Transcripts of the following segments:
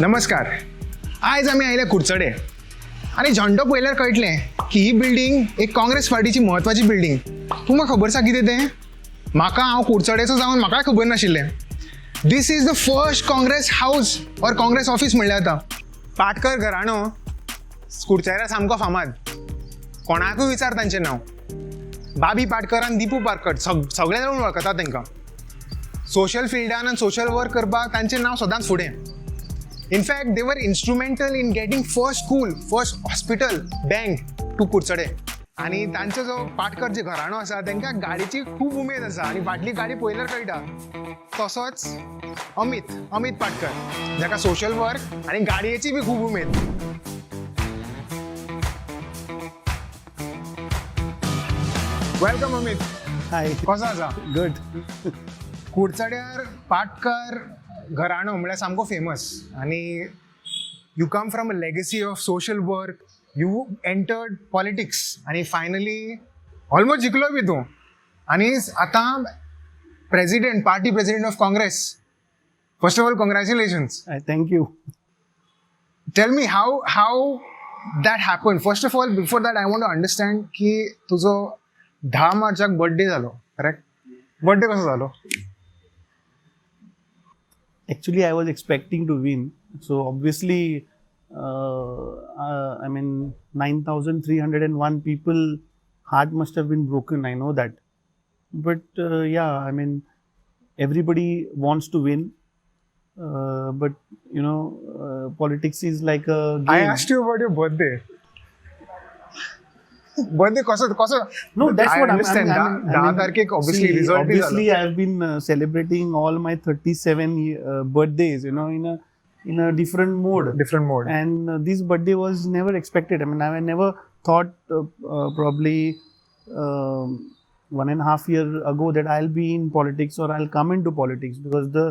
नमस्कार. आज आम्ही आयले कुडचडे आणि झंडो पळयल्यार कळटलें की ही बिल्डींग एक काँग्रेस पार्टीची म्हत्वाची बिल्डींग. तुमकां खबर आसा कितें तें? हांव कुडचडेचो जावन म्हाकाय खबर नाशिल्लें. दीस is the first Congress house or Congress office म्हणलें जाता. पाटकर घराणो कुडचड्यार सामको फामाद. कोणाकूय विचार तांचें नांव. बाबी पाटकर आनी दिपू पाटकर सगळे जाण वळखतात तांकां. सोशल फिल्डान आनी सोशल वर्क करपाक तांचें नांव सदांच फुडें. In fact they were instrumental in getting first school, first hospital, bank to कुडचडे. आणि तांचो जो पाटकर जे घराणो आसा तांकां गाडयेची खूब उमेद आसा आनी फाटली गाडी पळयल्यार कळटा. तसोच अमित पाटकर जाका सोशल वर्क आनी गाडयेची बी खूब उमेद. वेलकम अमित. हाय. कसो आसा? गुड. कुडचड्यार पाटकर घराणो म्हळ्यार सामको फेमस आनी you come from a legacy of social work. You entered politics आनी फायनली ऑलमोस्ट जिखलो बी तूं. आनी आतां party president of Congress. First of all congratulations. Thank you. Tell me how that happen. First of all before that I want to understand की तुजो 10 मार्चाक birthday जालो, करेक्ट? बर्थडे कसो जालो? Actually, I was expecting to win. So obviously, 9,301 people heart must have been broken. I know that. But everybody wants to win. But politics is like a game. I asked you about your birthday. Birthday कसं? No, that's I what understand. 10 तारखेक obviously result is obviously I have been celebrating all my 37 birthdays, in a different mode. Different mode. And this birthday was never expected. I never thought probably 1.5 years ago that I'll be in politics or I'll come into politics, because the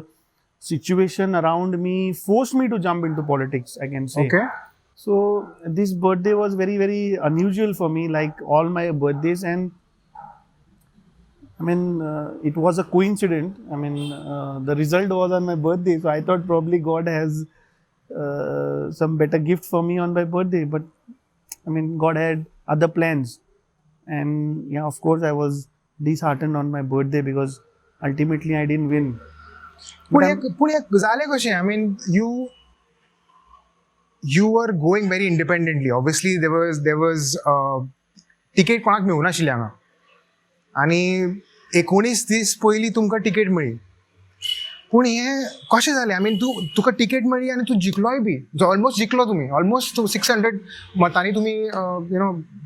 situation around me forced me to jump into politics, I can say. Okay. So this birthday was very, very unusual for me, like all my birthdays, and it was a coincidence. The result was on my birthday, so I thought probably God has some better gift for me on my birthday. But God had other plans, and yeah, of course, I was disheartened on my birthday because ultimately I didn't win. Pune झाले कशें? You were going very independently. Obviously, there was ticket कोणाक मेळूनाशिल्लें हांगा. आनी 19 दीस पयलीं तुमकां ticket मेळ्ळी. पूण हें कशें जालें? तुका टिकेट मेळ्ळी आनी तूं जिखलोय बी. ऑलमोस्ट जिखलो तुमी. ऑलमोस्ट 600 मतांनी तुमी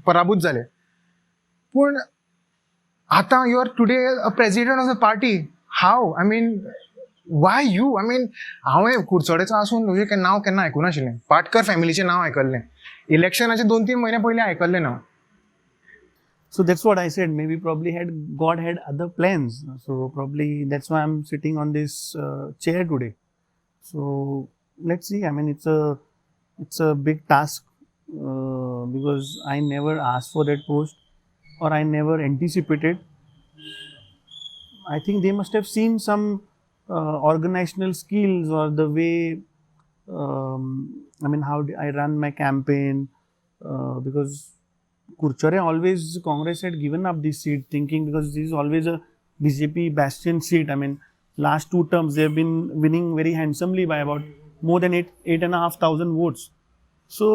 पराभूत जाले. पूण आतां you are today a president of the party. How? Why you? हांवें कुडचडेचो आसून तुजें नांव केन्ना आयकूं नाशिल्लें. पाटकर फॅमिलीचें नांव आयकल्लें. इलेक्शनाचे 2-3 म्हयने पयलीं आयकल्लें नांव. So that's what I said. Maybe probably God had other plans. So probably that's why I'm sitting on this chair today. So let's see. It's a big task because I never asked for that post, or I never anticipated. I think they must have seen some organizational skills, or the way how I run my campaign, because Curchorem always Congress had given up this seat, thinking because this is always a BJP bastion seat. Last 2 terms they have been winning very handsomely by about more than 8,500 votes. So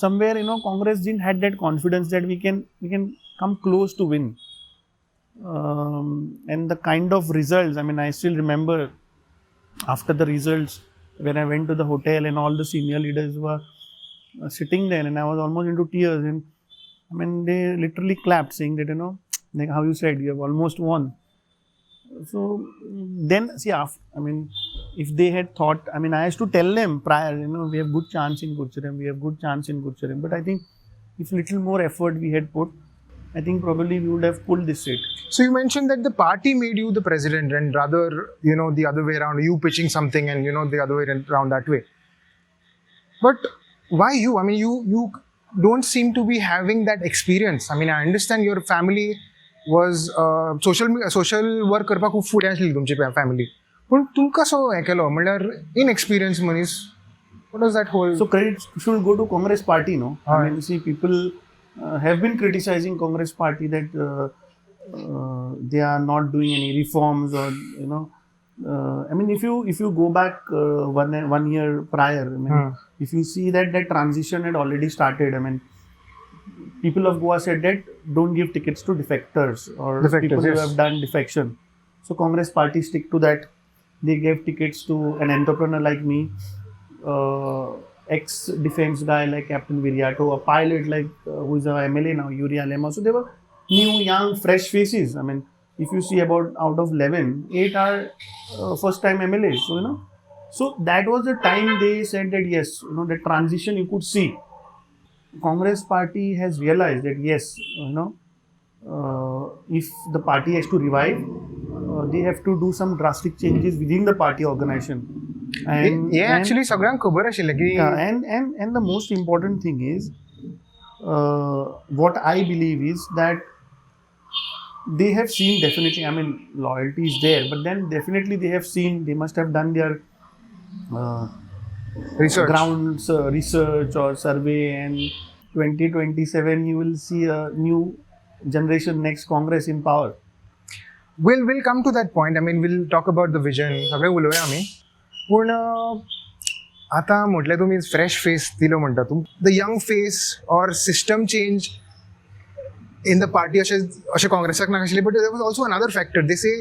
somewhere Congress didn't had that confidence that we can come close to win. And the kind of results, I still remember after the results when I went to the hotel and all the senior leaders were sitting there, and I was almost into tears, and they literally clapped, saying that like how you said, you have almost won. So then see, if they had thought, I used to tell them prior, we have good chance in Curchorem, but I think if little more effort we had put, I think probably we would have pulled this seat. So you mentioned that the party made you the president, and rather, the other way around, you pitching something and, the other way around that way. But why you? You don't seem to be having that experience. I understand your family was social work करपाक खूब फुडें आसली तुमची family. पूण तूं कसो हें केलो म्हणल्यार इनएक्सपिरियन्स मनीस what does that whole So credit should go to Congress Party, no? I Alright. mean, see, people have been criticizing Congress Party that they are not doing any reforms, or I mean, if you go back one year prior, I mean, if you see that transition had already started, I mean, people of Goa said that don't give tickets to defectors or Defectors, people who yes. have done defection. So Congress Party stick to that. They gave tickets to an entrepreneur like me, ex-defense guy like Captain Viriato, a pilot like who is a MLA now, Uriah Lema. So they were new, young, fresh faces. I mean, if you see about out of 11, 8 are first-time MLAs. So so that was the time they said that yes, the transition you could see. Congress Party has realized that yes, if the party has to revive, they have to do some drastic changes within the party organization. हे actually सगळ्यांक खबर आशिल्लें की Yeah, and the most important thing is, what I believe is that they have seen definitely. I mean, loyalty is there, but then definitely they have seen. They must have done their research. ground research or survey, and 2027 you will see a new generation, next Congress in power. We'll come to that point. I mean, we'll talk about the vision. सगळें उलोवया आमी. पूण आतां म्हटलें तुमी fresh face दिलो म्हणटा तूं. The young face or system change in the party अशें काँग्रेसाक नाशिल्लें, but there was also another factor. They say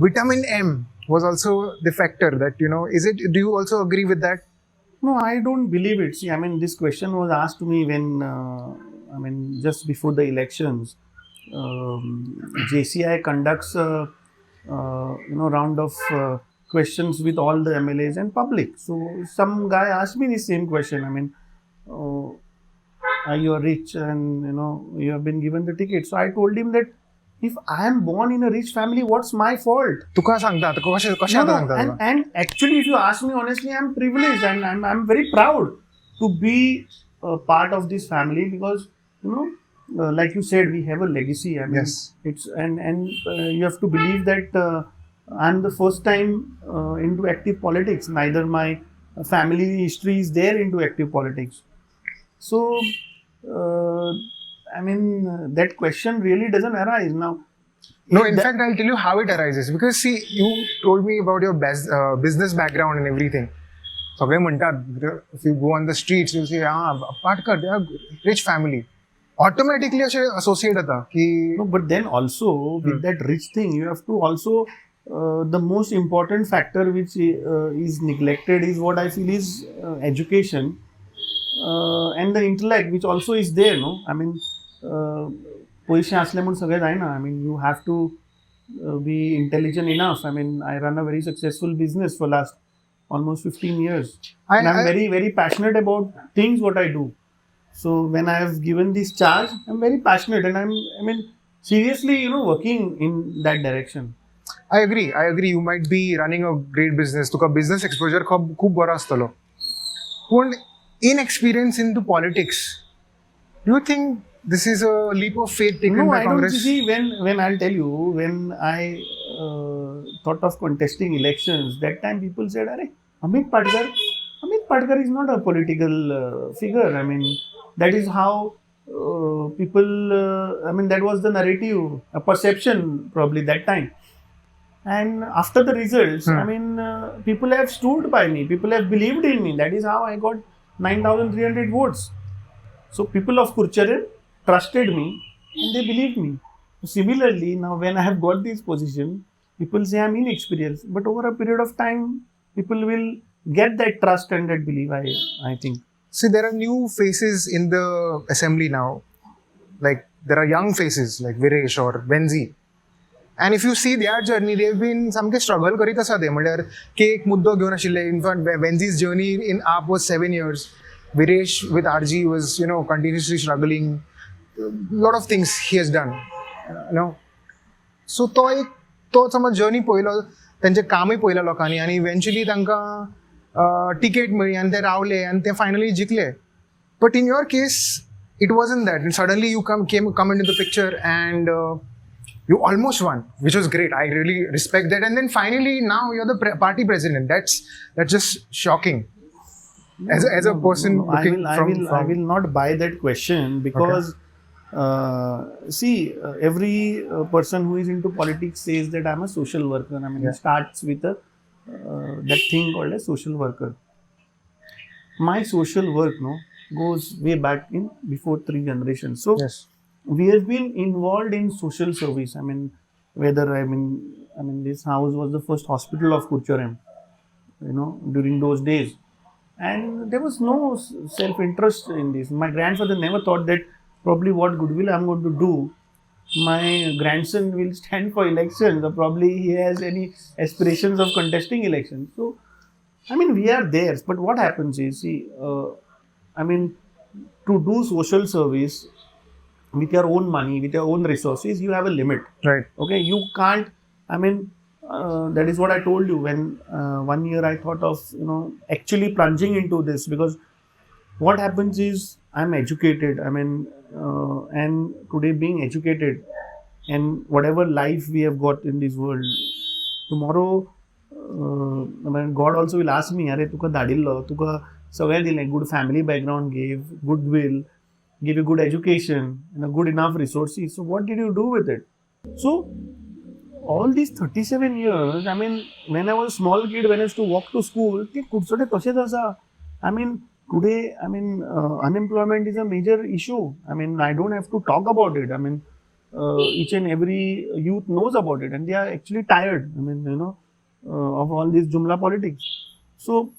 vitamin M was also the factor that is it, do you also agree with that? No, I don't believe it. See, I mean, this question was asked to me when, just before the elections. JCI conducts round of questions with all the MLAs and public. So some guy asked me the same question. I mean, are you rich and you have been given the ticket? So I told him that if I am born in a rich family, what's my fault? तुका सांगता कशें No, आतां सांगता? and actually, if you ask me honestly, I'm privileged and I'm very proud to be a part of this family, because like you said, we have a legacy. I mean, Yes. it's and you have to believe that I'm the first time into active politics. Neither my family history is there into active politics. So I mean, that question really doesn't arise now. No, in fact, I'll tell you how it arises. Because see, you told me about your business background and everything. सगळे म्हणतात, if you go on the streets, you'll say, Patkar, they are rich family. Automatically असे associate जाता की No, but then also with that rich thing, you have to also the most important factor which is neglected is what I feel is education and the intellect, which also is there. No, I mean, पैसे असले म्हणून सगळे जायना. I mean, you have to be intelligent enough. I mean, I run a very successful business for last almost 15 years. And I'm very, very passionate about things what I do. So when I have given this charge, I'm very passionate and I mean, seriously, working in that direction. I agree. You might be running a great business. तुका business exposure खूप बरो आसतलो. पूण inexperience into politics, do you think this is a leap of faith taken by Congress? No, I don't see. When I'll tell you, when I thought of contesting elections, that time people said, "Arey, Amit Patkar is not a political figure." I mean, that is how people. I mean, that was the narrative, a perception probably that time. And after the results, I mean, people have stood by me. People have believed in me. That is how I got 9,300 votes. So people of Curchorem trusted me and they believed me. Similarly, now when I have got this position, people say I'm inexperienced. But over a period of time, people will get that trust and that belief, I think. See, there are new faces in the assembly now. Like, there are young faces like Viresh or Benzi. And if you see their journey, they've been सामके struggle करीत आसा ते. म्हणल्यार की एक मुद्दो घेवन आशिल्ले. In fact, Benzi's journey in AAP was 7 years. Viresh with RG was, continuously struggling. Lot of things he has done. So तो समज जर्नी पळयलो, तेंचें कामूय पळयलां लोकांनी, आनी इव्हेंच्युअली तांकां टिकेट मेळ्ळी आनी ते रावले आनी ते फायनली जिखले. But in your case it wasn't that. Suddenly you come into the picture and You almost won, which was great. I really respect that. And then finally, now you're the party president. That's just shocking. As a person looking I will not buy that question because every person who is into politics says that I'm a social worker. I mean, it starts with that thing called a social worker. My social work goes way back in before 3 generations. So we have been involved in social service. I mean, this house was the first hospital of Curchorem, during those days. And there was no self-interest in this. My grandfather never thought that probably what goodwill I'm going to do, my grandson will stand for elections, or probably he has any aspirations of contesting elections. So, I mean, we are there. But what happens is, to do social service with your own money, with your own resources, you have a limit. Right. Okay, you can't, that is what I told you when one year I thought of, actually plunging into this, because what happens is I'm educated, and today being educated and whatever life we have got in this world, tomorrow, God also will ask me, Are tuka dadillo, tuka सगळें दिलें, good family background gave, goodwill, give you good education, good enough resources. So what did you do with it? So all these 37 years, when I was a small kid, when I used to walk to school, ते कुडचडे तशेच आसा. Today, unemployment is a major issue. I don't have to talk about it. Each and every youth knows about it, and they are actually tired, of all this Jumla politics. So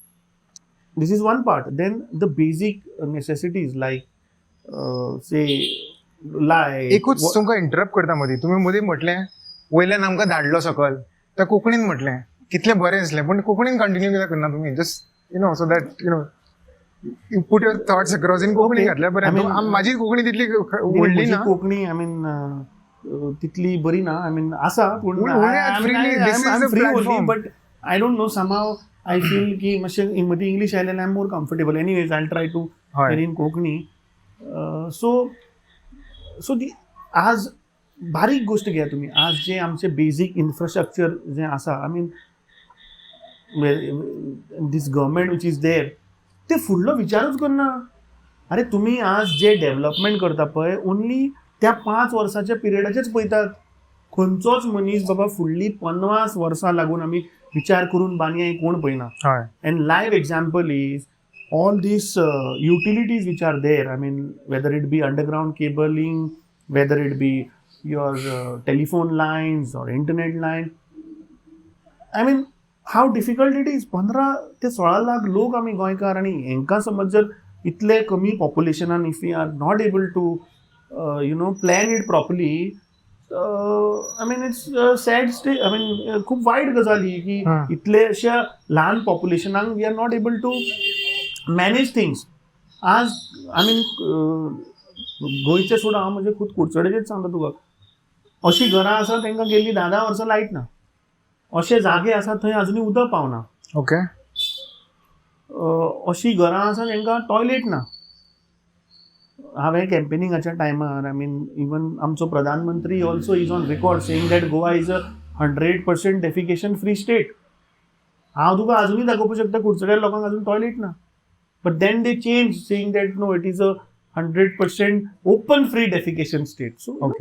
this is one part. Then the basic necessities like, say, light. एकूच तुमकां interrupt करता मदीं. तुमी मदीं म्हटलें वयल्यान आमकां धाडलो सकल, त्या कोंकणीन म्हटलें कितलें बरें आसलें, पूण कोंकणीन कंटिन्यू कित्याक करना तुमी? Just so that you put your thoughts across in Konkani घातल्या बरें. माझी कोंकणी तितली व्हडली ना. कोंकणी तितली बरी ना. आसा पूण I'm free only, but I don't know, somehow I feel की मातशें मदीं इंग्लीश आयल्यान I'm more comfortable. Anyways, I'll try to get in Konkani. So आज बारीक गोष्ट घ्या तुम्ही. आज जे आमचे बेसिक इन्फ्रास्ट्रक्चर जे आसा, this government which is there, ते फुडलो विचारूच करना. अरे तुम्ही आज जे डेव्हलपमेंट करता पळय, ओन्ली त्या 5 वर्साच्या पिरियडाचेच पळयतात. खंयचोच मनीस बाबा फुडली 50 वर्सां लागून आमी विचार करून बांदया कोण पळयना. And live example is all these utilities which are there. Whether it be underground cabling, whether it be your telephone lines or internet line. How difficult it is. 15 ते 16 लाख लोक आम्ही गोंयकार, आणि हांकां समज जर इतले कमी पॉप्युलेशनान if we are not able to plan it properly, it's sad state. खूप वायट गजाल ही की इतले अशा ल्हान पॉप्युलेशनाक we are not able to manage things. आज गोंयचे सोडा, हांव म्हणजे खूद कुडचडेचेच सांगता तुका. अशीं घरां आसा तांकां गेल्ली 10 वर्सां लायट ना. अशे जागे आसा थंय अजुनूय उदक पावना. ओके. अशीं घरां आसा तांकां टॉयलेट ना. हांवें कॅम्पेनिंगाच्या टायमार इवन आमचो प्रधानमंत्री also is on record saying that Goa is a 100% defecation free state. हांव तुका अजुनूय दाखोवपाक शकता कुडचड्या लोकांक अजून टॉयलेट ना. But then they change saying that no, it is a 100% open free defecation state. So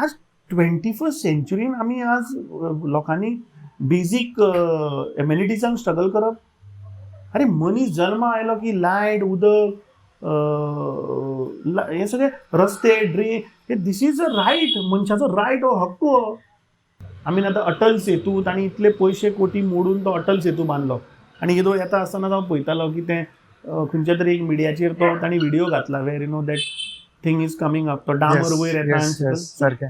आज 21st सेंचुरीन आमी आज लोकांनी बेसिक एम्युनिटीजांक स्ट्रगल करप. अरे मनीस जल्मा आयलो की लायट, उदक, हे सगळे रस्ते, drain, this is a right. मनशाचो रायट हो, हक्क हो. आतां अटल सेतू तांणी इतले पयशे कोटी मोडून तो अटल सेतू बांदलो, आनी येदो येता आसतना हांव पळयतालो की ते खंयच्या तरी एक मिडियाचेर तो तांणी व्हिडिओ घातला वेर that thing is coming up. तो डांबर वयर येता सारकें.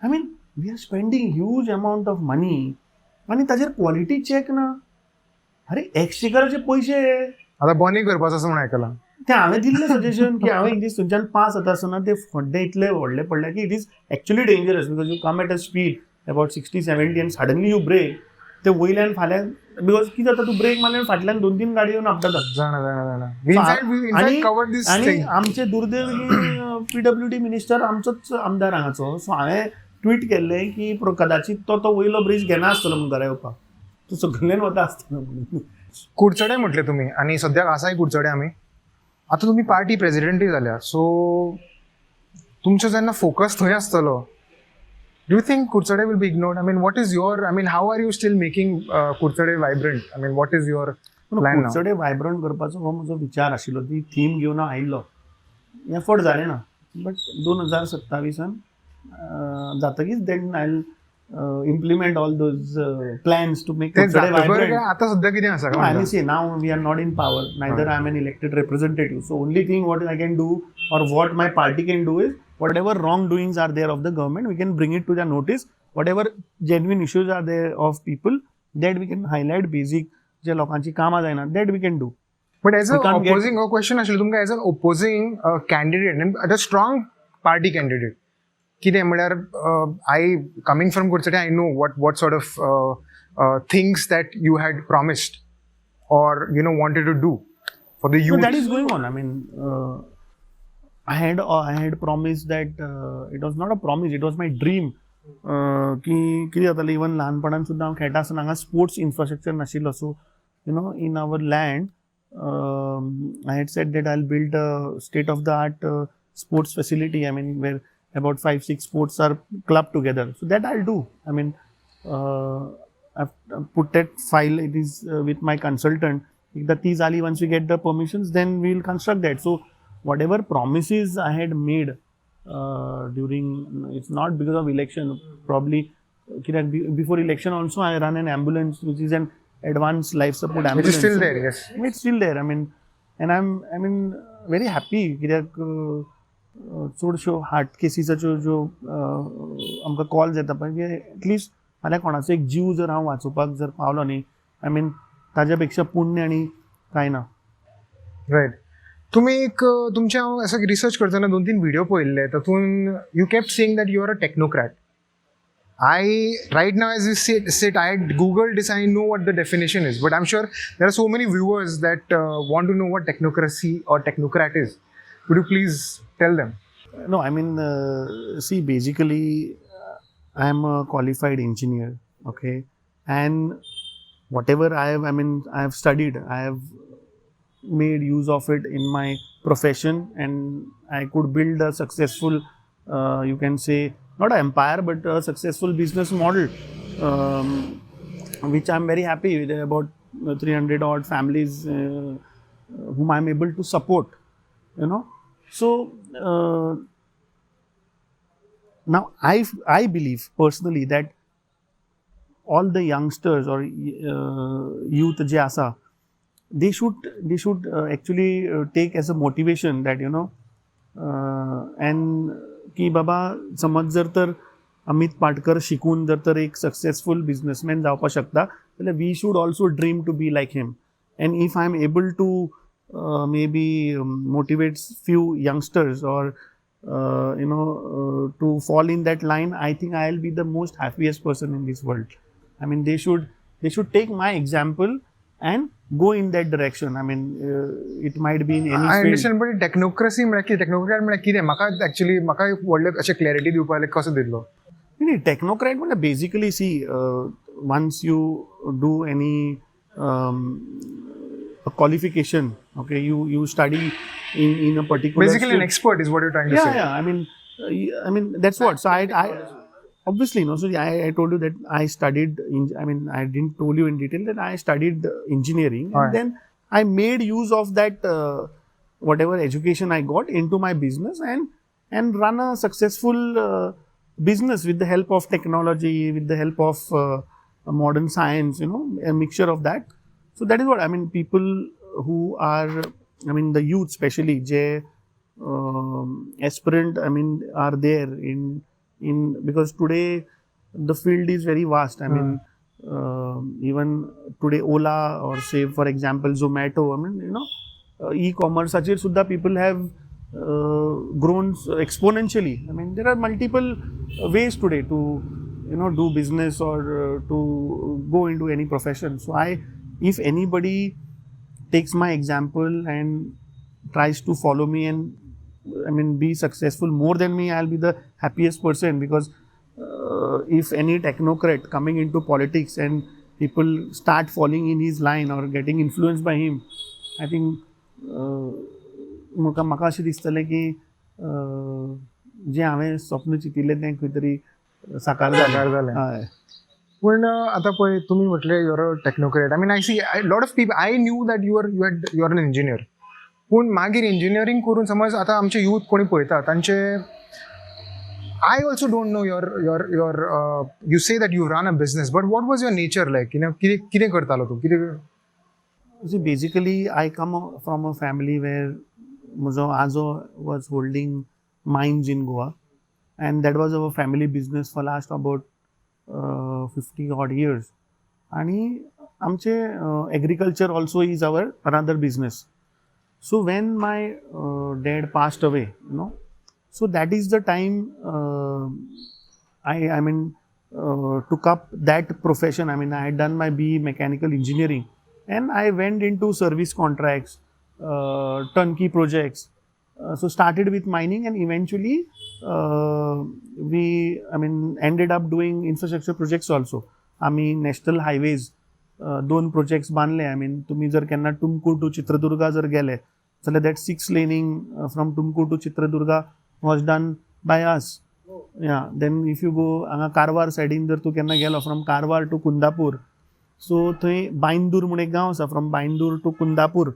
We are spending huge amount of money, आनी ताजेर क्वॉलिटी चॅक ना. अरे एक्सचेकराचे पयशे आतां बंद करपाचो असं म्हणून आयकलां. ते हांवें दिल्लें सजेशन की हांवें एक दीस थंयच्यान पास जाता आसतना ते खड्डे इतले व्हडले पडले की it is actually dangerous, because you come at a speed about 60-70 and suddenly you brake. ते वयल्यान फाल्यां, बिकॉज कितें जाता, तूं ब्रेक मारल्यार फाटल्यान 2-3 गाडी येवन अपघातात. आनी आमचे दुर्दैव की PWD मिनिस्टर आमचोच आमदार हांगाचो. सो हांवें ट्वीट केल्लें की कदाचित तो वयलो ब्रिज घेना आसतलो म्हणून घरा येवपाक तो सकयल्यान वता आसतलो म्हणून. कुडचडे म्हटले तुम्ही आणि सद्याक आसाय कुडचडे आमी. आता तुम्ही पार्टी प्रेसिडेंटूय जाल्या, सो तुमचो जेन्ना फोकस थंय आसतलो, do you think Kudchade will be ignored? I mean what is your, I mean how are you steel making Kudchade vibrant? I mean what is your plan now? Kudchade vibrant करपाचो हो म्हजो विचार आशिल्लो, ती थीम घेवन हांव आयिल्लो. एफर्ट जालें ना, बट 2027 जातकीच then I implement all those plans to make Curchorem vibrant. आता सध्या कितें आसा? No, I mean, see, now we are not in power. Neither I am an elected representative. So only thing what I can do or what my party can do is whatever wrongdoings are there of the government, we can bring it to their notice. Whatever genuine issues are there of people, that we can highlight. Basic जे लोकांची कामां जायना, that we can do. But as an opposing question आशिल्लो तुमकां, as an opposing candidate and a strong party candidate, कितें म्हळ्यार I coming from Kudchade, I know what sort of things that you had promised or wanted to do for the youth. So that is going on. I mean, I had promised that it was not a promise, it was my dream. की कितें जातालें, even ल्हानपणान सुद्दां हांव खेळटा आसतना हांगा sports infrastructure नाशिल्लो. So in our land I had said that I'll build a state-of-the-art sports facility. I mean, where about 5-6 sports are clubbed together. So that I'll do. I mean, I've put that file. It is with my consultant. The Tizali, once we get the permissions, then we'll construct that. So whatever promises I had made during, it's not because of election. Probably before election also, I run an ambulance, which is an advanced life support ambulance. Which is still there, yes. It's still there. I mean, and I'm very happy. चडश्यो heart केसीसाच्यो ज्यो आमकां calls येता पळय, at least फाल्यां कोणाचो एक जीव जर हांव वाचोवपाक जर पावलो न्ही, आय मीन ताज्या पेक्षा पुण्य आनी कांय ना. रायट. तुमी एक तुमचे हांव असो रिसर्च करतना 2-3 व्हिडिओ पळयल्ले, तातूंत you kept saying that you are a technocrat. Right now as we sit, I had Googled this, I know what the definition is, but I'm sure there are so many viewers that want to know what technocracy or technocrat is. Could you please tell them? No, I mean, see, basically, I am a qualified engineer, okay, and whatever I have studied, I have made use of it in my profession, and I could build a successful, you can say, not an empire, but a successful business model, which I'm very happy with. About 300 odd families whom I'm able to support, So now I believe personally that all the youngsters or youth je asa, they should actually take as a motivation that and की बाबा समज जर तर अमित पाटकर शिकून जर तर एक successful businessman जावपाक शकता, जाल्यार we should also dream to be like him. And if I am able to maybe motivate few youngsters or to fall in that line, I think I'll be the most happiest person in this world. I mean, they should take my example and go in that direction. I mean, it might be in any field. I understand, but technocracy म्हळ्यार कितें, technocrat म्हळ्यार कितें? म्हाका व्हडले अशें clarity दिवपाक कसो दितलो? Technocrat म्हळ्यार basically, see, once you do any a qualification, okay, you study in a particular basically an expert is what you're trying to say. I mean that's what. So I obviously so I told you that I studied I didn't told you in detail that I studied engineering, and then I made use of that whatever education I got into my business and run a successful business with the help of technology, with the help of modern science, a mixture of that. So that is what I mean. People who are, the youth especially, aspirant, are there in because today the field is very vast. Even today Ola or say for example Zomato, e-commerce, such sudha people have grown exponentially. There are multiple ways today to do business or to go into any profession. So if anybody takes my example and tries to follow me and be successful more than me, I'll be the happiest person, because if any technocrat coming into politics and people start falling in his line or getting influenced by him, I think म्हाका अशें दिसतलें की जें हांवें स्वप्न चिंतिल्लें तें खंय तरी साकार जालें. हय. पण आता पळय तुमी म्हटलें your a technocrat. I mean I see lot of people I knew that you are an engineer. पूण मागीर इंजिनियरींग करून समज आतां आमचे यूथ कोणी पळयता तांचे I also don't know your you say that you run a business but what was your nature like कितें करतालो तूं कितें? See, basically, I come from a family where Mujo Azo was holding mines in Goa, and that was our family business for last about 50 odd years. And amche agriculture also is our another business. So when my dad passed away, so that is the time I mean took up that profession. I mean, I had done my BE mechanical engineering. And I went into service contracts, turnkey projects. So started with mining and eventually we ended up doing infrastructure projects also. I mean national highways, 2 projects बांधले. I mean तुम्ही जर केन्ना Tumkur to Chitradurga जर गेले जाल्यार that 6 laning from Tumkur to Chitradurga was done by us. Yeah. Then if you go हांगा कारवार सायडीन जर तूं केन्ना गेलो from Karwar to Kundapur. So थंय बांदूर म्हणून एक गांव आसा from Bandur to Kundapur.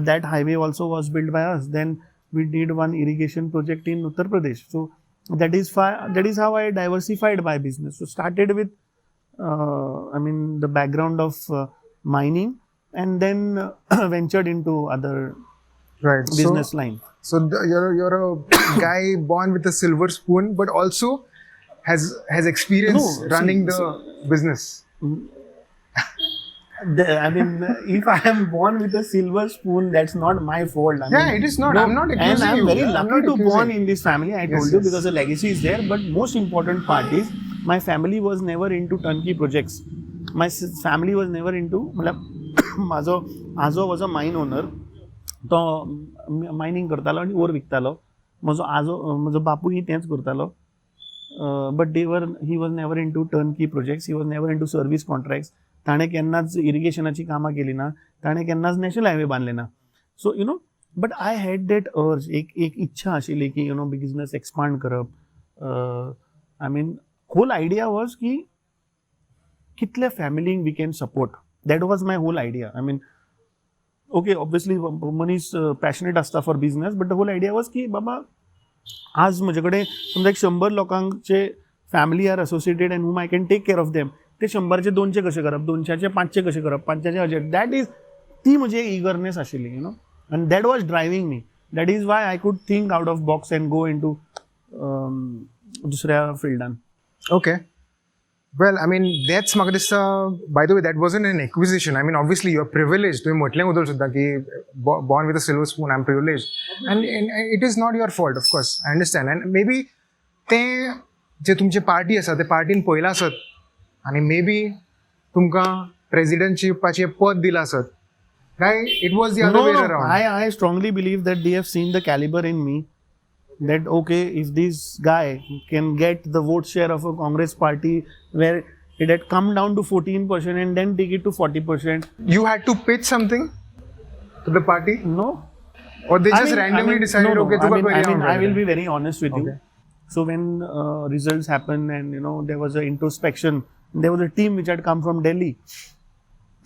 That highway also was built by us. Then we did one irrigation project in Uttar Pradesh. So that is how I diversified my business. So started with the background of mining and then ventured into other business line. So you're a guy born with a silver spoon but also has experience running the business. If I am born with a silver spoon, that's not my fault. It is not. I'm not accusing you. And I'm very lucky to born in this family. I told you because the legacy is there. But most important part is my family was never into turnkey projects. My family was never into. माझो आजो was a mine owner. तो mining करतालो आणि ore विकतालो. म्हजो बापूय तेंच करतालो. But he was never into turnkey projects. He was never into service contracts. ताणे केन्नाच इरिगेशनाची कामां केली ना. ताणे केन्नाच नॅशनल हायवे बांदले ना. So but I had that urge एक इच्छा आशिल्ली की बिझनेस एक्सपांड करप. I mean whole idea was की कितले फॅमिलींक we can support. That was my whole idea. I mean okay obviously मनीस पॅशनेट आसता for business but the whole idea was की बाबा आज म्हजे कडेन समजा 100 लोकांचे family are associated and whom I can take care of them. ते 100चे 200 कशें करप, 200चे 500 कशें करप, 500चे 1000. दॅट इज ती म्हजी इगरनेस आशिल्ली and that was driving me. That is why I could think out of box and go into दुसऱ्या फिल्डान. Okay. Well I mean that's म्हाका दिसता by the way that wasn't an acquisition. I mean obviously you are privilege. तुवें म्हटलें उदर सुद्दां की born with a silver spoon I am privilege and it is not your fault of course. I understand. And maybe तें जे तुमचे party आसा ते पार्टीन पळयलां आसत आणि मे बी तुमकां प्रेसिडेंटशिपाचें पद दिलां आसत. काय it was the other way around? I strongly believe that they have seen the caliber in me. That okay, if this guy can get the vote share of a Congress party where it had come down to 14% and then take it to 40%. You had to pitch something to the party? No. Or they just randomly decided, no. okay, I will be very honest with you. So when results happened and there was an introspection, there was a team which had come from Delhi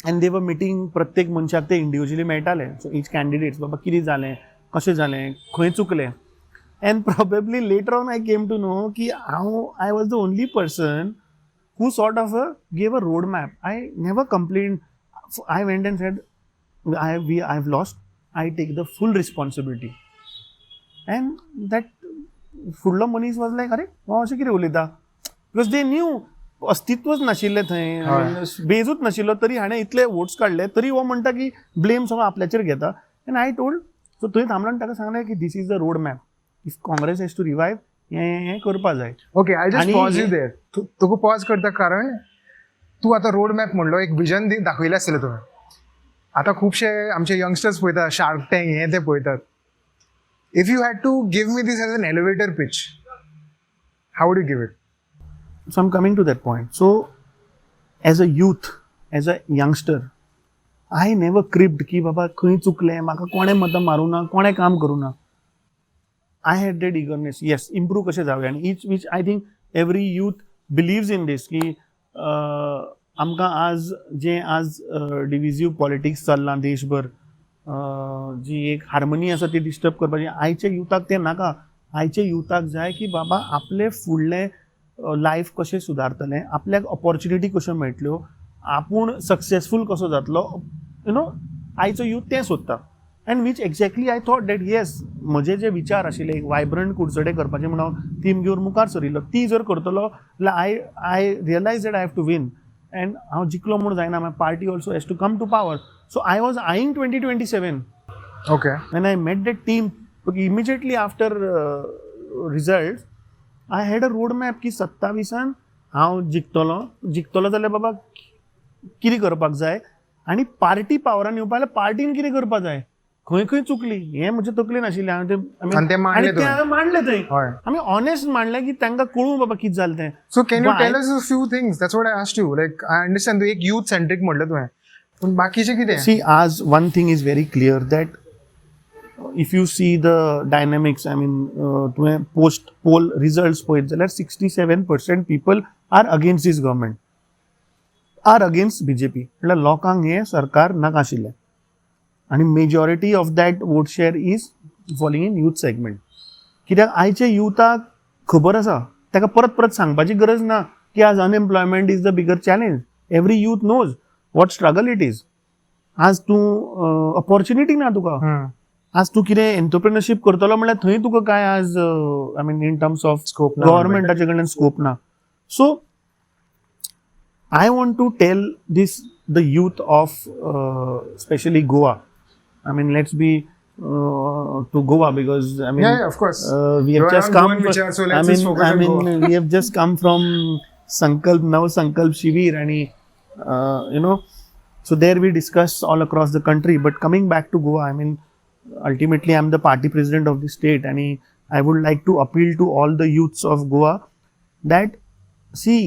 and they were meeting प्रत्येक मनशाक ते individually मेळटाले. सो each candidates बाबा कितें जालें, कशें जालें, खंय चुकलें. And probably later on I came to know कि I was the only person who sort of gave a roadmap. I never complained. I went and said, I've lost. I take the full responsibility. And that फुडलो मनीस was like, अरे अशें कितें उलयता? Because they knew अस्तित्वच नाशिल्लें थंय, बेजूच नाशिल्लो तरी हाणें इतले वोट्स काडले तरी हो म्हणटा की ब्लेम सगळो आपल्याचेर घेता. एंड आय टोल्ड सो थंय थांबलो ताका सांगलें की this is the road map. If Congress has to revive हें करपा जाय. Okay, I just pause you there. तुका पॉज करता कारण तूं आतां रोड मॅप म्हणलो एक विजन दाखयलें आसलें तुवें. आतां खुबशे आमचे यंगस्टर्स पळयता शार्क टँक हें ते पळयतात. If you had to give me this as an elevator pitch, how would you give it? So I'm coming to that point. So as a youth, as a youngster, I never cribbed की बाबा खंय चुकलें, म्हाका कोणें मतां मारूं ना, कोणें काम करूं ना. I had that eagerness. Yes, improve कशें जावया. And which I think every youth believes in this की आमकां आज डिविजीव पॉलिटिक्स चल्लां देशभर, जी एक हार्मनी आसा ती डिस्टर्ब करपाची, आयच्या युथाक तें नाका. आयच्या युथाक जाय की बाबा आपले फुडलें लायफ कशें सुदारतलें, आपल्याक ऑपॉर्च्युनिटी कश्यो मेळटल्यो, आपूण सक्सेसफूल कसो जातलो, आयचो यूथ तें सोदता. And which exactly I thought that yes, म्हजे जे विचार आशिल्ले एक वायब्रंट कुडचडे करपाचे म्हणून हांव थीम घेवन मुखार सरिल्लो, ती जर करतलो जाल्यार I realise that I have to win. And हांव जिखलो म्हूण जायना, my party also has to come to power. So I was eyeing 2027. Okay. When I met that team, immediately after results, I had a roadmap की 27 हांव जिखतलो जाल्यार बाबा कितें करपाक जाय, आनी पार्टी पावरान येवपा जाल्यार पार्टीन कितें करपाक जाय, खंय खंय चुकली हें म्हजे तकलेन आशिल्लें. आनी तें मांडलें थंय. आमी ऑनेस्ट मांडलें की तांकां कळूं बाबा कितें जालें तें. So can you tell us a few things? That's what I asked you. Like I understand तूं एक यूथ सेंट्रीक म्हणलें तुवें, पूण बाकीचें कितें? See, as one thing is very clear that if you see the dynamics, I mean, तुवें post poll results पळयत जाल्यार 67% people are against this government, are against BJP. म्हटल्यार लोकांक हें सरकार नाका आशिल्लें. आनी majority of that vote share is falling in youth segment. कित्याक आयच्या युथाक खबर आसा, ताका परत परत सांगपाची गरज ना की आज unemployment is the bigger challenge. Every youth knows what struggle it is. आज तूं ऑपॉर्च्युनिटी ना तुका. आज तूं कितें एंटरप्रिनरशीप करतलो म्हळ्यार थंय तुका काय आज I mean in terms of scope गव्हर्मेंटाचे कडल्यान स्कोप ना. सो I want to tell the youth of especially Goa. I mean, let's be to Goa because I mean, yeah, of course. We have just come. Goan Vichar, so let's just focus on Goa. We have just come from Sankalp Shivir, and so there we discuss all across the country. But coming back to Goa, I mean, ultimately I'm the party president of the state, and I would like to appeal to all the youths of Goa that see.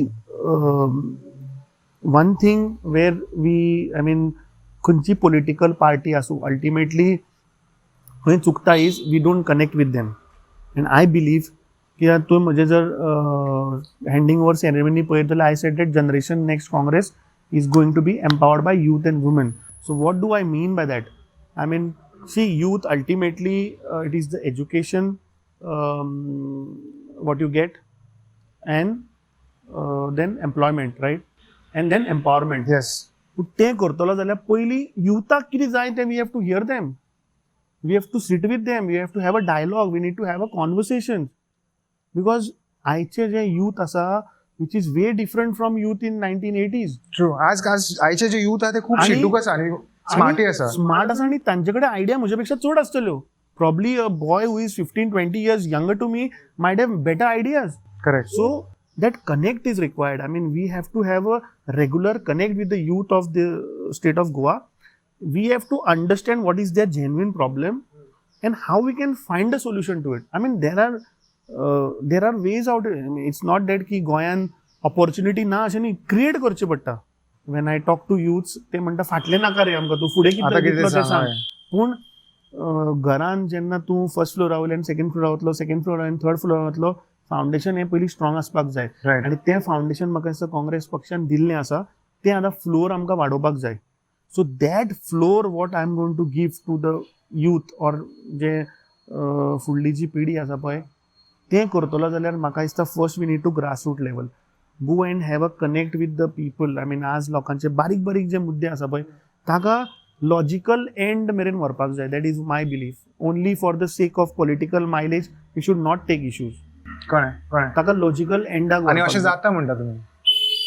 One thing where I mean, खंयची political party आसूं, ultimately खंय चुकता is we don't connect with them. And I believe की तूं म्हजे जर handing over ceremony पळयत जाल्यार I said that generation next Congress is going to be empowered by youth and women. So what do I mean by that? I mean, see, youth ultimately it is the education what you get, and then employment, right? And then empowerment. Yes. तें करतलो जाल्यार पयलीं युथाक कितें जाय तें we have to hear them. We have to sit with them. We have to have a dialogue. We need to have a conversation. Because आयचे जे youth आसा, which is way different from youth in 1980s. True. आज आयचे जे youth आहा ते खूब शिटूक आसा आनी स्मार्टय आसा. स्मार्ट आसा आनी तांचे कडेन आयडिया म्हजे पेक्षा चड आसतल्यो. Probably a boy who is 15-20 years younger to me might have better ideas. Correct. So that connect is required. I mean, we have to have a regular connect with the youth of the state of Goa. We have to understand what is their genuine problem and how we can find a solution to it. I mean, there are ways out. I mean, it's not that ki Goyan opportunity na अशें न्ही, create करचे पडटा. When I talk to youths, ते म्हणटा फाटले नाका रे आमकां, तूं फुडें कितें दितलो तें सांग. पूण घरान जेन्ना तूं फर्स्ट फ्लोरा वयल्यान सेकंड फ्लोरा वतलो, सेकंड फ्लोरान थर्ड फ्लोरा वतलो, फावंडेशन हें पयलीं स्ट्रॉंग आसपाक जाय. आनी तें फावंडेशन म्हाका दिसता काँग्रेस पक्षान दिल्लें आसा, तें आतां फ्लोर आमकां वाडोवपाक जाय. So that floor what I am going to give to the youth or जे फुडली जी पिढी आसा पळय, तें करतलो जाल्यार म्हाका दिसता first we need to grass root level, go and have a connect with the people. I mean, आज लोकांचे बारीक बारीक जे मुद्दे आसा पळय, ताका लॉजिकल एंड मेरेन व्हरपाक जाय. That is my belief. Only for the sake of political mileage we should not take issues. कळ्ळें. ताका लॉजिकल एंडाक. आनी अशें जाता म्हणटा तुमी,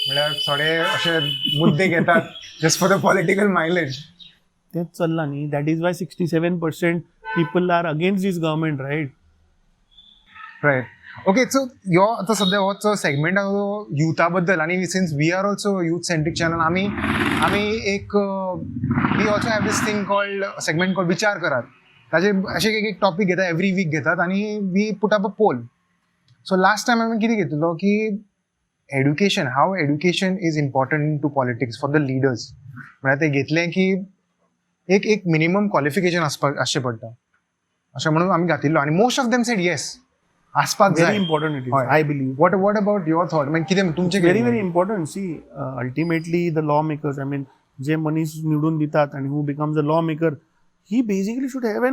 म्हळ्यार थोडे अशे मुद्दे घेतात just for the political mileage. तेंच चल्लां न्ही. That is why 67% people are against this government, right? Right. Okay, so यो आतां सद्या होचो सेगमेंट आसा युथा बद्दल, आनी since we are also youth centric channel, आमी एक we also have this thing called segment called विचार करात. ताचे अशे एक टॉपीक घेतात, एवरी वीक घेतात, आनी we put up a poll. So last time आमी कितें घेतलो की education, how education is important into politics for the leaders. म्हळ्यार ते घेतलें की एक मिनिमम क्वॉलिफिकेशन आसचें पडटा अशें म्हणून आमी घातिल्लो आनी most of them said yes आसपाक Very जाय. important it is, हय. I believe. What about your thought? मागीर कितें तुमचें Very, very important. See, ultimately the lawmakers, I mean, जे मनीस निवडून दितात and who becomes a lawmaker, he basically should have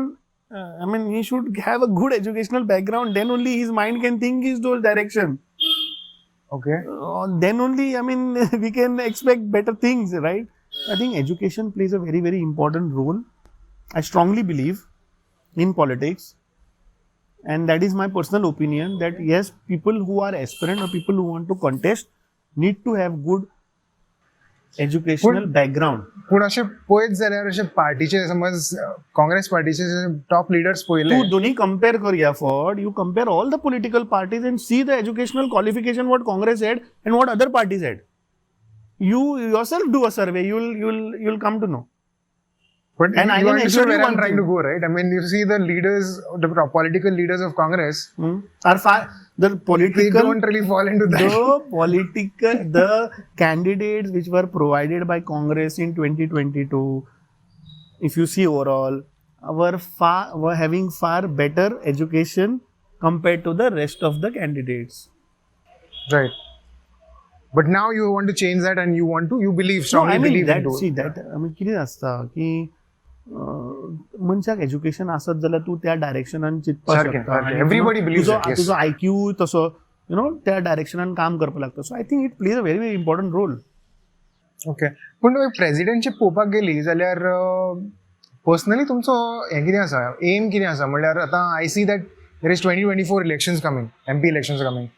he should have a good educational background. Then only his mind can think his those direction. Okay. Then only, we can expect better things, right? I think education plays a very, very important role. I strongly believe in politics. And that is my personal opinion that yes, people who are aspirant or people who want to contest need to have good educational background. पूण अशें पळयत जाल्यार अशें पार्टीचे समज काँग्रेस पार्टीचे top leaders पळयले तूं दोन्ही compare करया for you compare all the political parties and see the educational qualification what Congress had and what other parties had. You yourself do a survey, you'll come to know. But And I you can understand assure you where I'm one trying thing. to go, right? I mean, you see the leaders, the political leaders of Congress, Are far the they political don't really fall into that. the candidates which were provided by Congress in 2022, if you see overall, were having far better education compared to the rest of the candidates. Right. But now you want to change that and you believe, strongly believe into it. कितें आसता की मनशाक education आसत जाल्यार तूं त्या डायरेक्शनान चिंतपाक सारकें, शकता सारकें. Everybody believes that, yes. तुजो IQ तसो त्या डायरेक्शनान काम करपाक लागता. So I think it plays a very very important role. Okay. पूण प्रेसिडेंटचे पळोवपाक गेली जाल्यार पर्सनली तुमचो हें कितें आसा, एम कितें आसा? म्हणल्यार आतां I see that there is 2024 elections coming, MP elections coming.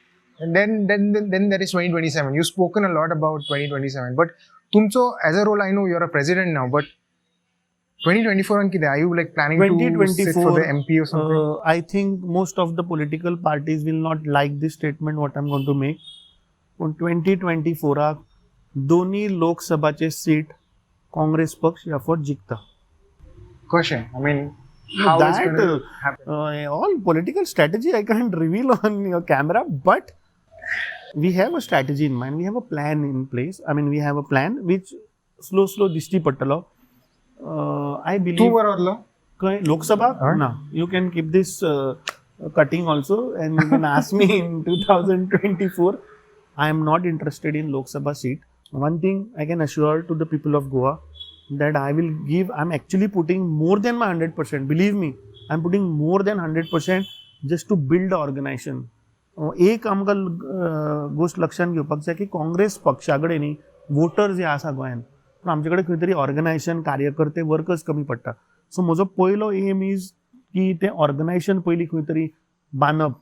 And then there is 2027. You've spoken a lot about 2027. But tumcho, as a role, I know you're a president now, but 2024 on kide, are you like planning to sit for the MP or something? I think most of the political parties will not like this statement what I'm going to make. पण 2024 दोन्ही लोकसभाचे seat Congress पक्ष याफट जिंकता. कशें? I mean, how it's going to happen? All political strategy I can't reveal on your camera, but we have a strategy in mind. We have a plan in place. We have a plan which slow disti pattalo. I believe. Two varlo. Lok Sabha? No. You can keep this cutting also, and you can ask me in 2024. I am not interested in Lok Sabha seat. One thing I can assure to the people of Goa that I'm actually putting more than my 100%. Believe me, I'm putting more than 100% just to build the organization. एक आमकां गोष्ट लक्षात घेवपाक जाय की काँग्रेस पक्षा कडेन न्ही वोटर्स जे आसा गोंयांत, पूण आमचे कडेन खंय तरी ऑर्गनायझेशन कार्यकर्ते वर्कर्स कमी पडटा. सो म्हजो पयलो एम इज की तें ऑर्गनायझेशन पयलीं खंय तरी बांदप,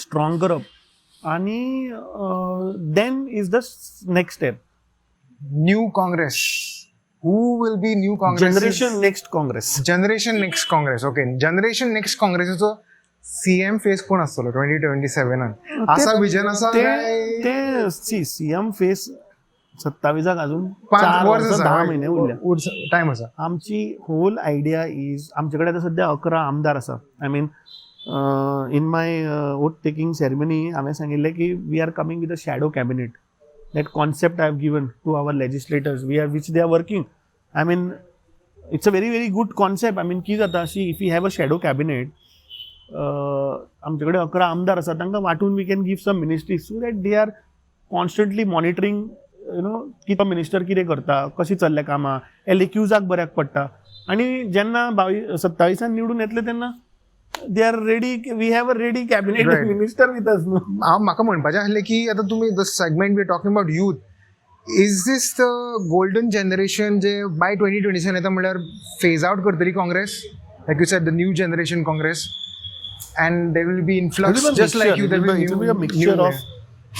स्ट्रॉंग करप आनी then is the next step. New Congress. Who will be new Congress? Generation next Congress. Generation next Congress. Okay. Generation next Congress. So CM face कोण आसतलो 2027 असा विजन आसा ते सीएम फेस 27 अजून 5 वर्ष 10 महिने उरल्या टाइम आसा. आमची होल आयडिया इज आमचे कडेन आतां सध्या 11 आमदार आसा. In my vote taking ceremony हांवें सांगिल्लें की we are coming with a shadow cabinet. That concept I have given to our legislators, which they are working. It's a very, very good concept. की जाता, if we have a shadow cabinet, आमचे कडेन 11 आमदार आसा तांकां वांटून we can give some ministries so that they are constantly monitoring, की तो मिनिस्टर कितें करता, कशी चल्ल्या कामां, LAQजाक बऱ्याक पडटा. आनी जेन्ना 27 निवडून येतले तेन्ना they are ready. We have a ready cabinet minister with us. म्हाका म्हणपाचें आसलें की आतां तुमी the segment we are talking about youth, is this the golden generation जे बाय 2027 येता म्हणल्यार फेज आउट करतली Congress, like you said the new generation Congress, and there will be influx just like you. There will be a mixture of.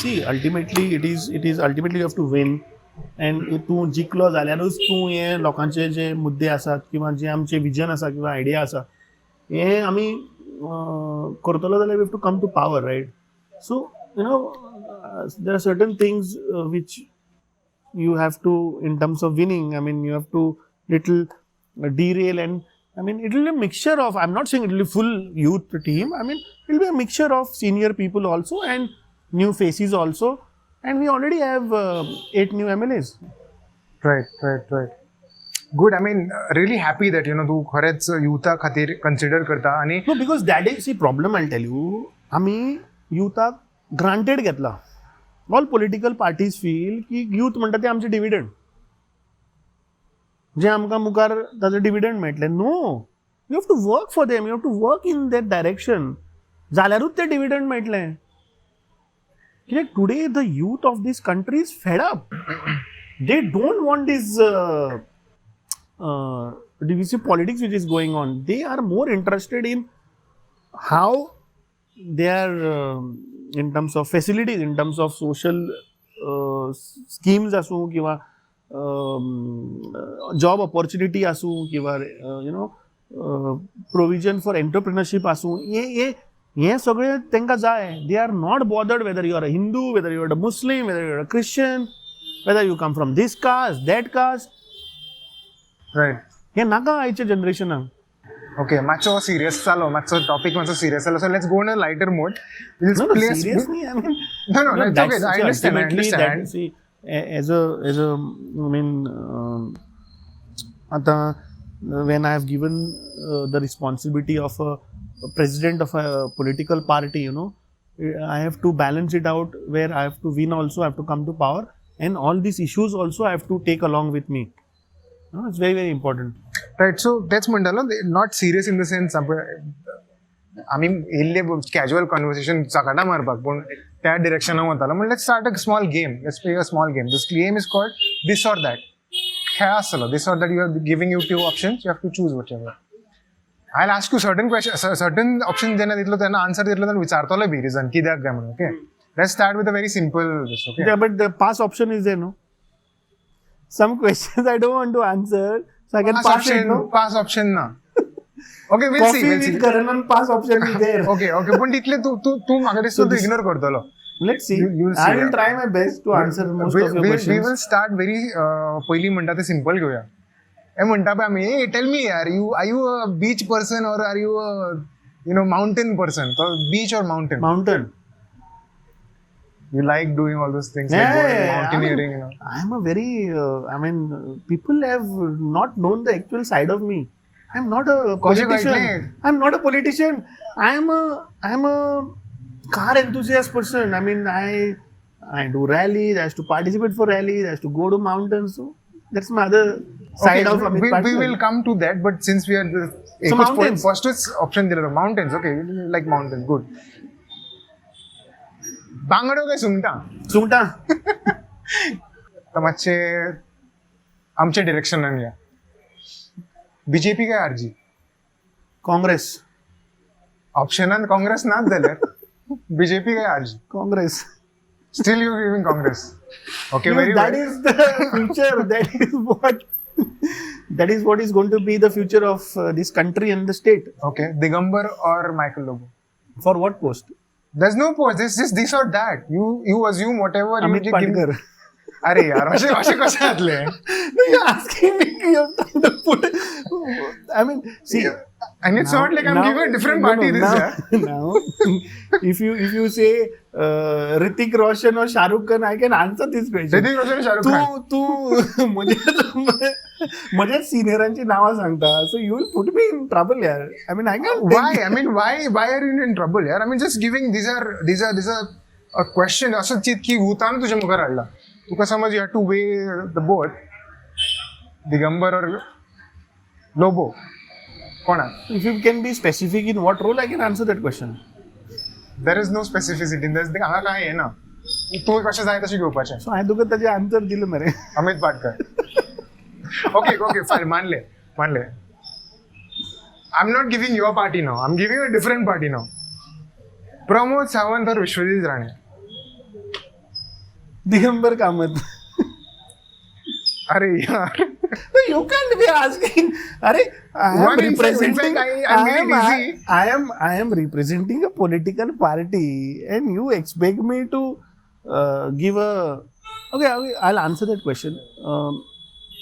See, ultimately it is ultimately you have to win, and तूं जिखलो जाल्यारूच तूं हे लोकांचे जे मुद्दे आसात किंवा जे आमचे vision आसा किंवा आयडिया आसा हे आमी करतलो जाल्यार we have to come to power, right? So there are certain things which you have to, in terms of winning, you have to little derail, and it will be a mixture of, I'm not saying it will be full youth team, it will be a mixture of senior people also and new faces also. and we already have 8 new MLAs. Right. Good. I mean, really happy that तू खरेंच युथा खातीर consider करता आणि No, because that is the problem. I'll tell you. आम्ही युथाक granted घेतला. All political parties feel की youth म्हणटा ते आमचे डिविडंड. जे आमकां मुखार ताचे डिविडंड मेळटले. No, you have to work for them. You have to work in that direction. जाल्यारूच ते डिविडंड मेळटले. कित्याक today the youth of this country is fed up. They don't want this divisive politics which is going on. They are more interested in how they are in terms of facilities, in terms of social schemes asu kiva job opportunity asu kiva provision for entrepreneurship asu ye सगळे तांकां जाय. They are not bothered whether you are a Hindu, whether you are a Muslim, whether you are a Christian, whether you come from this caste, that caste. Right. हे नाका आयच्या जनरेशनाक. Okay, मातसो serious जालो, मातसो topic मातसो serious जालो. So let's go in a lighter mode. No, seriously, I mean, No, it's okay. I understand. See, as a, I mean, आता when I have given the responsibility of a president of a political party, I have to balance it out where I have to win also, I have to come to power, and all these issues also I have to take along with me. It's very, very important. Right. So that's म्हणटालो, not serious in the sense आम्ही येयल्ले casual conversation चकाटा मारपाक, पूण त्या डिरेक्शनान वतालो. म्हणल्यार let's start a small game. Let's play a small game. This game is called this or that. खेळ आसतलो. This or that you are giving you 2 options. You have to choose whatever. I will ask you certain option जेन्ना दितलो तेन्ना answer दितलो तेन्ना विचारतलो B region कित्याक काय म्हणून. Okay, let's start with a very simple this. Okay, Yeah, but the pass option is there, no? Some questions I don't want to answer, so I can pass it, no? Pass option ना. Okay, will Coffee see. with Karan pass option is there. Okay, पण तितले तू म्हाका दिसता तू ignore करतलो. Let's see. You'll see, I will yeah. try my best to answer most of your We questions. will start very पहिली म्हणटा ते सिंपल घेऊया. हे म्हणटा पळय आमी, ए टेल मी यार, are you a beach person or are you a mountain person? Beach or mountain? Mountain. You like doing all those things, Yeah, like mountaineering, I am a very, people have not known the actual side of me. I am not a politician. I am not a politician. I am a car enthusiast person. I mean, I do rallies. I have to participate for rallies. I have to go to mountains. So that's my other side of Amit Patkar. we will come to that, but since we are So mountains. First option दिला mountains. Okay, you like mountains. Good. बांगडो काय सुंगटां? सुंगटां. तर मातशे आमच्या डिरेक्शनान या. BJP काय आरजी? काँग्रेस. ऑप्शनान काँग्रेस नाच जाल्यार बीजेपी काय RG? Congress. Still you giving Congress. Okay, Yes, very that well. is the future. That is what is going to be the future of this country and the state. Okay, Digambar or Michael Lobo? For what post? There's no post. It's just this or that. You assume whatever Amit you give. Patkar. अरे यार, असे कसे घातले? No, you're asking me. You're trying to put. I mean, see. And it's not like I'm giving a different party this. Now, if you say Hrithik Roshan or Shah Rukh Khan, I can answer this question. Hrithik Roshan, Shahrukh Khan. तू माझ्या सिनियरांची नावं सांगता, so you will put me in trouble, यार. I mean, I can't. Why? I mean, why are you in trouble? यार, I mean, just giving these are a question. असं चित की होता ना तुझ्या मुखार हाडला. तुका समज you have to weigh the both. Digambar और लोबो कोण? If you can be specific in what role, I can answer that question. There is no specificity. हांगा काय आहे ना, तू कशें जाय तशें घेवपाचें. So हांवें तुका ताचें आन्सर दिलें मरे. अमित पाटकर. Okay, fine, मानले. I'm not giving your party now. I'm giving a different party now. Pramod Sawant और विश्वजीत राणे. दिगंबर कामत. अरे यार. You can't be asking. अरे, I am representing. I am representing a political party, and you expect me to give a. Okay, I'll answer that question.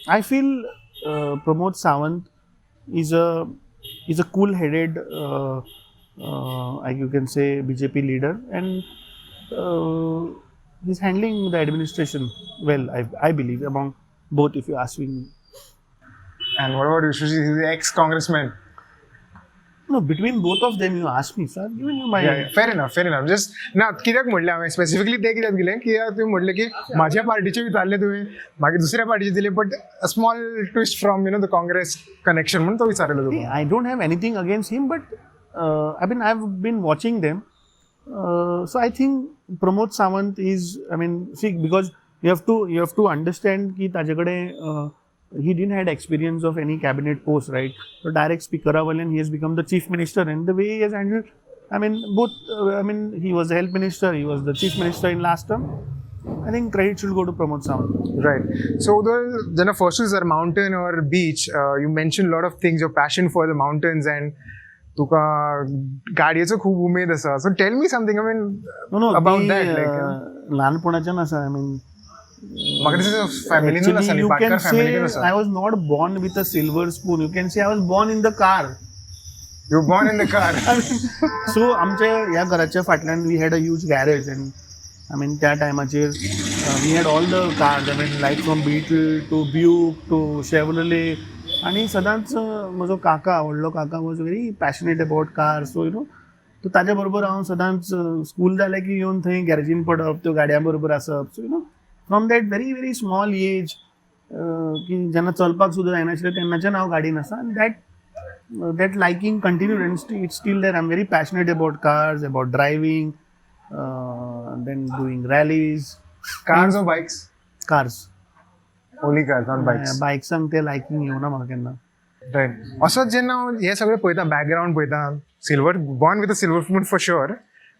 I feel Pramod Sawant is a cool-headed, you can say, BJP leader, and he's handling the administration well, I believe, among both, if you ask me. And what about Vishwajit? He's the ex-congressman. No, between both of them, you ask me, sir. Given you my fair enough just ना कित्याक म्हणलें हांवें specifically ते कित्याक दिलें की तुवें म्हणलें की म्हाज्या पार्टीचे विचारले तुवें मागीर दुसऱ्या पार्टीचे दिले but a small twist from the Congress connection म्हणून तो विचारलेलो तुका. I don't have anything against him, but I've been watching them. So I think Pramod Sawant is, see, because you have to understand कि ताजेकडे he didn't had experience of any cabinet post, right? So direct speaker and he has become the chief minister, and the way he has handled, he was the health minister, he was the chief minister in last term. I think credit should go to Pramod Sawant. Right. So the first is mountain or beach. You mentioned a lot of things, your passion for the mountains and तुका गाडयेचो खूप उमेद आसा. So tell me something, about that. ल्हानपणाच्यान आसा, म्हाका दिसता फॅमिलीनूच आसा न्ही, पाटकर फॅमिलीनूच आसा. I was not born with a silver spoon. You can say I was born in the car. You were born in the car. So आमच्या ह्या घराच्या फाटल्यान we had a huge garage, and त्या टायमाचेर we had all the cars. Like from Beetle to Buick to Chevrolet. आणि सदांच म्हजो काका, व्हडलो काका was very passionate about car. So तो ताज्या बरोबर हांव सदांच स्कूल जालें की येवन थंय गॅरेजीन पडप, त्यो गाडयां बरोबर आसप. So from that very very small age की जेन्ना चलपाक सुद्दां जायनाशिल्लें तेन्नाच्यान हांव गाडयेन आसा. आनी that liking continued and it's still there. I am very passionate about cars, about driving, then doing rallies. Cars or bikes? Cars. Only cars, not bikes. बायक्सांक ते लायकींग येवना म्हाका केन्ना. रायट. असोच जेन्ना हांव हे सगळें पळयता, बॅकग्रावंड पळयता, silver born with a silver spoon for sure,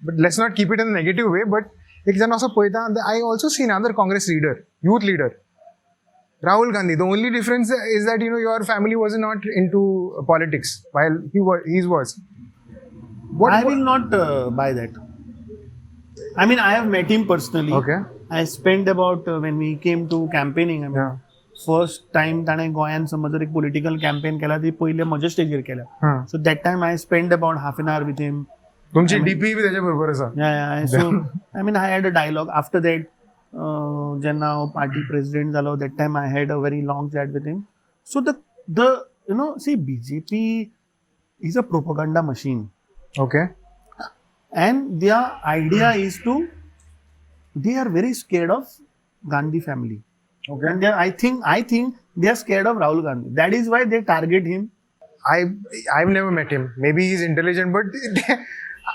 but let's not keep it in negative way. But एक जेन्ना असो पळयता, I also seen other Congress leader, youth leader, Rahul Gandhi. The only difference is that your family was not into politics while he was. I will not buy that. I have met him personally. Okay. I spent about when we came to campaigning. First time ताणे गोंयान समज जर एक political campaign केला ती पयले म्हज्या स्टेजीर केल्या. So that time I spent about half an hour with him. तुमची डीपी बी त्याच्या बरोबर आसा. Yeah. So I had a dialogue. After that, जेन्ना हांव पार्टी प्रेसिडेंट जालो, that time I had a very long chat with him. So the see, BJP is a propaganda machine. Okay. And their idea is they are very scared of Gandhi family. Okay. And I think they are scared of Rahul Gandhi. That is why they target him. I've never met him. Maybe he's intelligent, but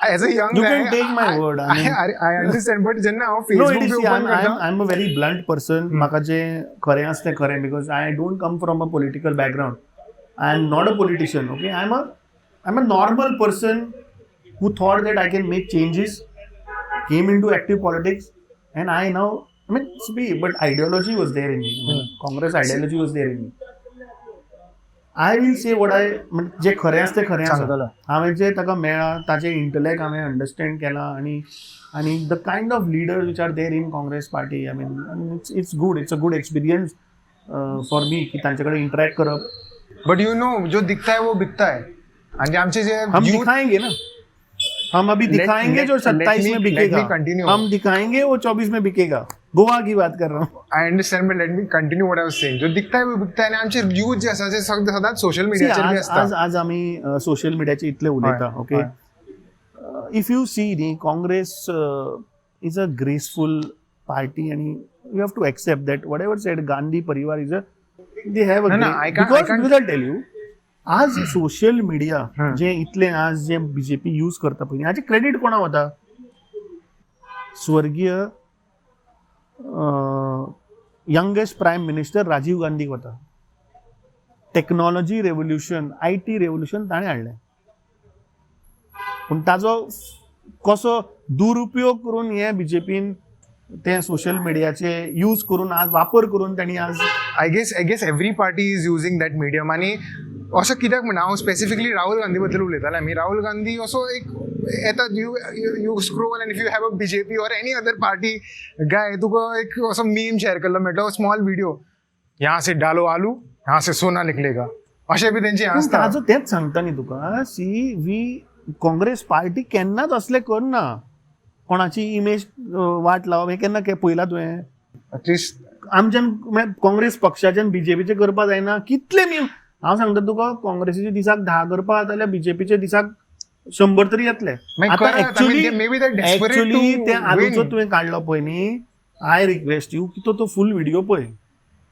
as a young you guy, can take my word. I understand. But jenna Facebook no, I'm a very blunt person. Maka je khare aste khare, because I don't come from a political background. I am not a politician. Okay, I'm a normal person who thought that I can make changes, came into active politics, and I now, but ideology was there in me. Congress ideology was there in me. I will say what जे खरें आसा तें खरें आसा. हांवें जे ताका मेळ्ळा ताचें intellect हांवें अंडरस्टँड केलां, आनी the kind of leaders which are there in Congress party, it's good. It's a good experience for me की तांचे कडेन इंटरॅक्ट करप. बट जो दिखता है वो बिकता है. आणि आमचे जे हम दिखाएंगे ना, हम अभी दिखाएंगे जो 27 में बिकेगा, हम दिखाएंगे वो 24 में बिकेगा. गोवा की बात कर रहा हूँ. I understand, but let me continue what I was saying. जो दिखता है वो बिकता है. आणि आमचे यूथ जे आसा ते सदांच सोशल मिडियाचेर बी आसता. आज आमी सोशल मिडियाचे इतले उलयता. ओके, इफ यू सी नी, Congress is a graceful party, आणि you have to accept that whatever said Gandhi parivar is they have because I tell you, आज सोशल मीडिया जे इतले आज जे बीजेपी यूज करता पळय, हाचे क्रेडिट कोणा वता? स्वर्गीय youngest prime minister Rajiv Gandhi वता. टेक्नॉलॉजी रेव्होल्युशन, IT रेव्होल्युशन ताणें हाडलें. पूण ताजो कसो दुरुपयोग करून हे बीजेपीन ते सोशल मिडियाचे यूज करून, आज वापर करून त्यांनी आज I guess every party is using that medium. आणि असं कित्याक म्हणा, हांव स्पेसिफिकली राहुल गांधी बद्दल उलयतालें. आमी राहुल गांधी असो एक येता, you scroll and if you have a BJP or any other party guy, तुका एक असो मीम शेअर केल्लो मेळटा, स्मॉल व्हिडिओ, यहाँ से डालो आलू, यहाँ से सोना निकलेगा, अशें बी तेंचें आसता. ताजो तेच सांगता न्ही तुका. सी, वी काँग्रेस पार्टी केन्नाच असले करना. कोणाची इमेज वाट लावप हें केन्ना पयलां तुवें? ऍटलिस्ट आमच्यान काँग्रेस पक्षाच्यान बीजेपीचे करपा जायना. कितले हांव सांगता तुका, काँग्रेसीचे दिसाक 10 करपा जाल्यार बीजेपीचे दिसाक 100 तरी येतले. आतां एक्चुअली ते आलूचो तुवें काडलो पळय न्ही, आय रिक्वेस्ट यू की तो फूल व्हिडिओ पळय.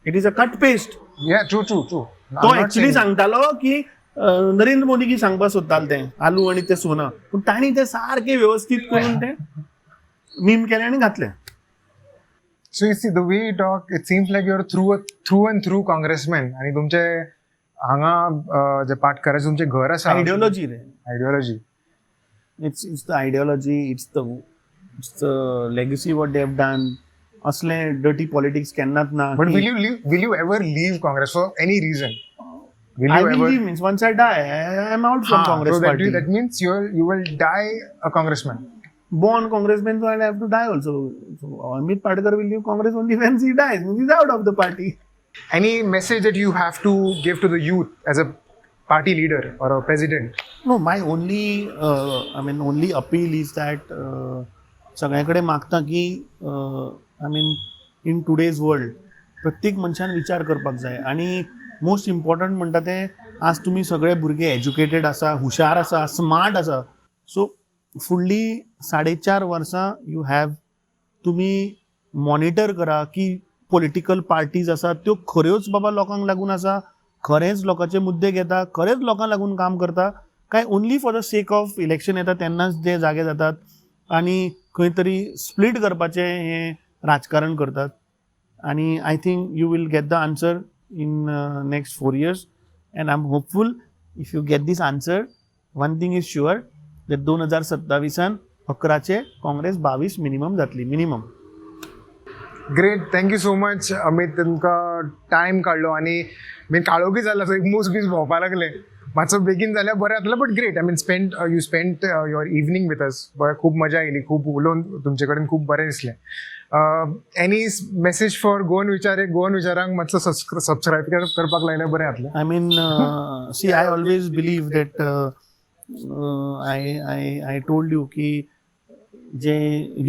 It is a cut paste. True तो एक्चुअली सांगतालो की नरेंद्र मोदी की सांगपाक सोदताले तें आलू आनी तें सोनं, पूण तांणी तें सारकें व्यवस्थीत करून तें मीम केलें आनी घातलें. So you see the way you talk, it seems like you're through and through congressman. आणि तुमचे हांगा जे पाटकराचे तुमचे घर आसा आयडियोलॉजी रे. Ideology. It's the ideology, it's the legacy what they have done. असले dirty politics केन्नाच ना. But will you ever leave Congress for any reason? I will leave means once I die, I am out from Congress so party. That means you will die a congressman. Born congressman, so I'll have to die also. So Amit Patkar will leave Congress only when he dies. He's out of the party. Any message that you have to give to the youth as a party leader or a president? No, my only appeal is that सगळ्याकडे मागता की in today's world प्रत्येक मनशान विचार करपाक जाय. आणि most important म्हणटा ते आज तुमी सगळे भुरगे एज्युकेटेड आसा, हुशार आसा, स्मार्ट आसा. सो फुडली 4.5 वर्सां यू हॅव तुमी मॉनिटर करा की पॉलिटिकल पार्टीज आसा त्यो खऱ्योच बाबा लोकांक लागून आसा, खरेंच लोकांचे मुद्दे घेता, खरेंच लोकांक लागून काम करता, काय only for the sake of election येता तेन्नाच ते जागे जातात आनी खंय तरी स्प्लीट करपाचें हें राजकारण करतात. आनी I think you we'll get the answer in next 4 years, and I'm hopeful if you get this answer, one thing is sure that 2027 11चे काँग्रेस 22 मिनिमम जातली, minimum. Great, thank you so much Amit. तुमकां टायम काडलो आनी मी काळोखी जाला सो एक मूस बीस भोंवपा लागले. मातसो बेगीन जाल्यार बरें जातलें. But great, I mean you spent your evening with us. खूब मजा येयली, खूब उलोवन तुमचे कडेन खूब बरें दिसलें. एनी मेसेज फॉर गोवन विचारांक मातसो सबस्क्रायब करपाक लायल्यार बरें जातलें. I mean, see, I always believe that I told you की जे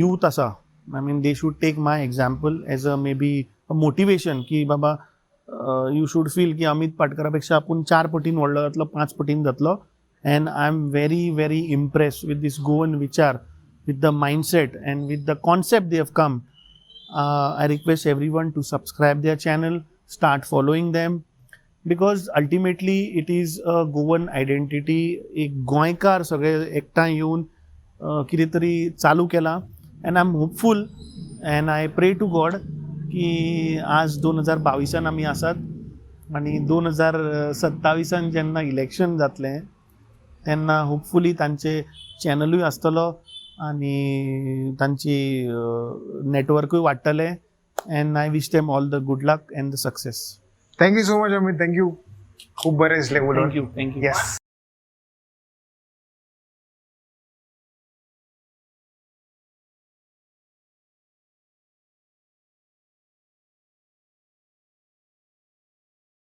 youth आसा, I mean, they should take my example as a maybe a motivation की बाबा you should feel की अमित पाटकरापेक्षा आपूण 4 पटीन व्हडलो जातलो, 5 पटीन जातलो. And I'm very impressed with this Goan Vichar, with the mindset and with the concept they have come. I request everyone to subscribe their channel, start following them, because ultimately it is a Goan identity. एक गोंयकार सगळे एकठांय येवन कितें तरी चालू केलां. and I'm hopeful and I pray to God की आज 2022 आमी आसात आनी 2027 जेन्ना इलेक्शन जातलें तेन्ना होपफुली तांचे चॅनलूय आसतलो आनी तांची नेटवर्कूय वाडटलें. And I wish them all the good luck and the success. Thank you so much Amit. Thank you. खूब बरें दिसलें उलोवन. थँक्यू. येस.